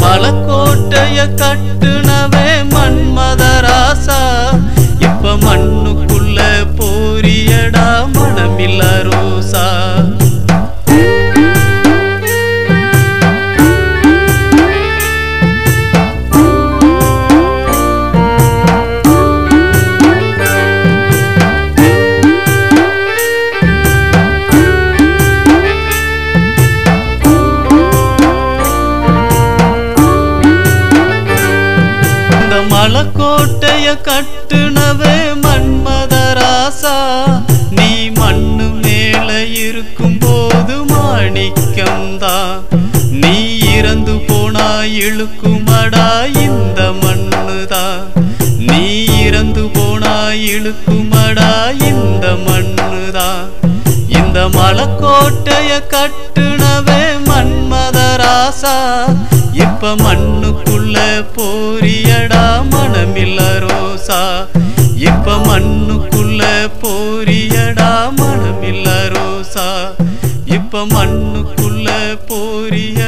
மலக்கோட்டைய கட்டுனவே மன்மதராசா இப்ப மண்ணுக்குள்ள போரியடா மனமில்ல ரோசா மலக்கோட்டைய கட்டுனவே மன்மதராசா நீ மண்ணு மேல இருக்கும் போது மாணிக்கம்தா நீ இறந்து போனா இழுக்குமடா இந்த மண்ணுதா நீ இறந்து போனா இழுக்குமடா இந்த மண்ணுதா இந்த மலக்கோட்டைய கட்டுனவே மன்மதராசா இப்ப மண்ணுக்குள்ள போரியடா மனமில்ல ரோசா இப்ப மண்ணுக்குள்ள போரியடா மனமில்ல ரோசா இப்ப மண்ணுக்குள்ள போரிய